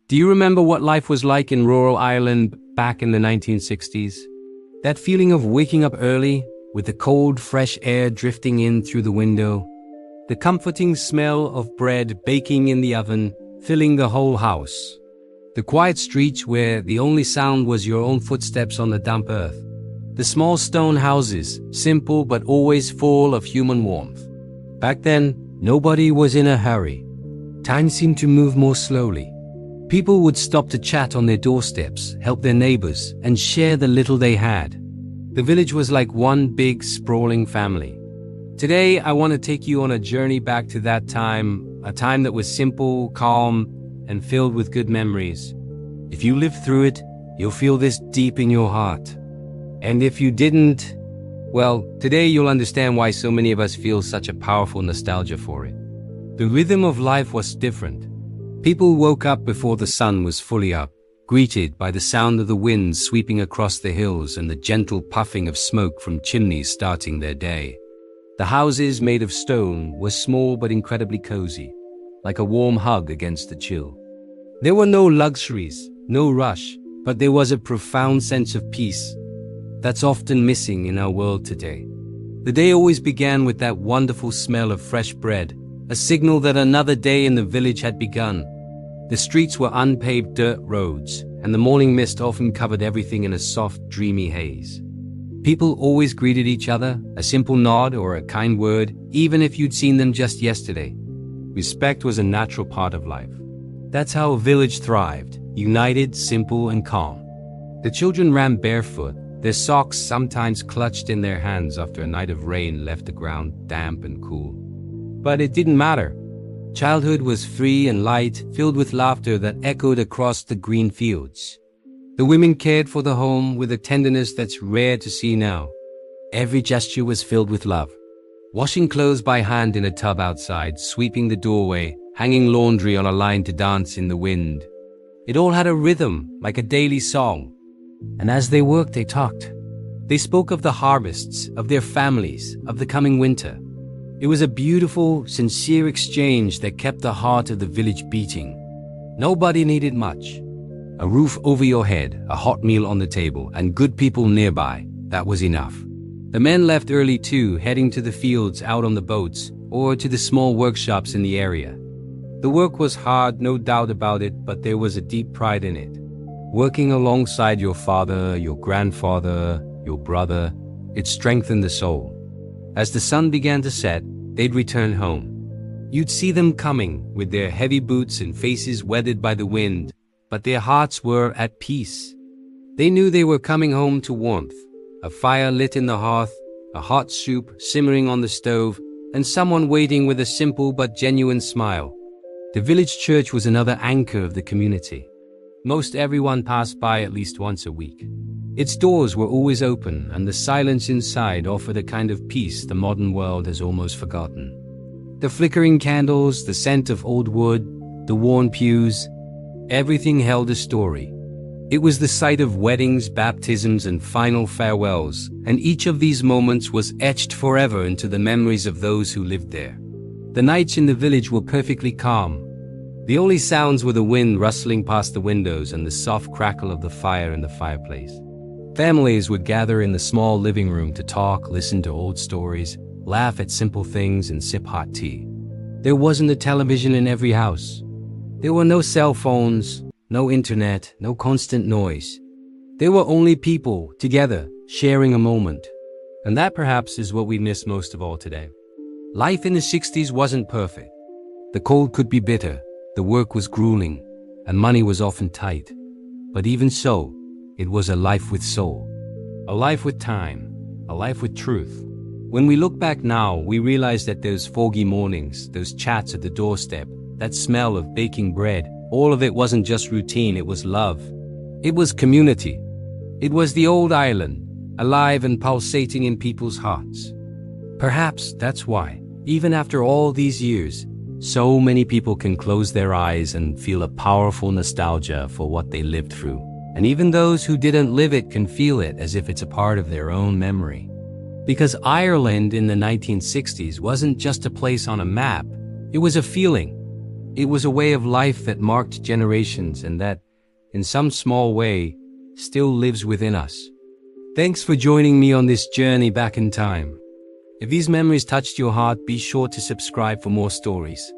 Do you remember what life was like in rural Ireland back in the 1960s? That feeling of waking up early, with the cold, fresh air drifting in through the window, the comforting smell of bread baking in the oven, filling the whole house, the quiet streets where the only sound was your own footsteps on the damp earth, the small stone houses, simple but always full of human warmth. Back then, nobody was in a hurry. Time seemed to move more slowly. People would stop to chat on their doorsteps, help their neighbors, and share the little they had. The village was like one big, sprawling family. Today, I want to take you on a journey back to that time, a time that was simple, calm, and filled with good memories. If you lived through it, you'll feel this deep in your heart. And if you didn't, well, today you'll understand why so many of us feel such a powerful nostalgia for it. The rhythm of life was different. People woke up before the sun was fully up, greeted by the sound of the wind sweeping across the hills and the gentle puffing of smoke from chimneys starting their day. The houses, made of stone, were small but incredibly cozy, like a warm hug against the chill. There were no luxuries, no rush, but there was a profound sense of peace that's often missing in our world today. The day always began with that wonderful smell of fresh bread, a signal that another day in the village had begun. The streets were unpaved dirt roads, and the morning mist often covered everything in a soft, dreamy haze. People always greeted each other, a simple nod or a kind word, even if you'd seen them just yesterday. Respect was a natural part of life. That's how a village thrived, united, simple, and calm. The children ran barefoot, their socks sometimes clutched in their hands after a night of rain left the ground damp and cool. But it didn't matter. Childhood was free and light, filled with laughter that echoed across the green fields. The women cared for the home with a tenderness that's rare to see now. Every gesture was filled with love. Washing clothes by hand in a tub outside, sweeping the doorway, hanging laundry on a line to dance in the wind. It all had a rhythm, like a daily song. And as they worked, they talked. They spoke of the harvests, of their families, of the coming winter. It was a beautiful, sincere exchange that kept the heart of the village beating. Nobody needed much. A roof over your head, a hot meal on the table, and good people nearby. That was enough. The men left early too, heading to the fields, out on the boats, or to the small workshops in the area. The work was hard, no doubt about it, but there was a deep pride in it. Working alongside your father, your grandfather, your brother, it strengthened the soul. As the sun began to set, they'd return home. You'd see them coming, with their heavy boots and faces weathered by the wind, but their hearts were at peace. They knew they were coming home to warmth, a fire lit in the hearth, a hot soup simmering on the stove, and someone waiting with a simple but genuine smile. The village church was another anchor of the community. Most everyone passed by at least once a week. Its doors were always open, and the silence inside offered a kind of peace the modern world has almost forgotten. The flickering candles, the scent of old wood, the worn pews, everything held a story. It was the site of weddings, baptisms, and final farewells, and each of these moments was etched forever into the memories of those who lived there. The nights in the village were perfectly calm. The only sounds were the wind rustling past the windows and the soft crackle of the fire in the fireplace. Families would gather in the small living room to talk, listen to old stories, laugh at simple things, and sip hot tea. There wasn't a television in every house. There were no cell phones, no internet, no constant noise. There were only people, together, sharing a moment. And that perhaps is what we miss most of all today. Life in the 60s wasn't perfect. The cold could be bitter, the work was grueling, and money was often tight. But even so, it was a life with soul, a life with time, a life with truth. When we look back now, we realize that those foggy mornings, those chats at the doorstep, that smell of baking bread, all of it wasn't just routine, it was love. It was community. It was the old Ireland, alive and pulsating in people's hearts. Perhaps that's why, even after all these years, so many people can close their eyes and feel a powerful nostalgia for what they lived through. And even those who didn't live it can feel it as if it's a part of their own memory. Because Ireland in the 1960s wasn't just a place on a map, it was a feeling. It was a way of life that marked generations and that, in some small way, still lives within us. Thanks for joining me on this journey back in time. If these memories touched your heart, be sure to subscribe for more stories.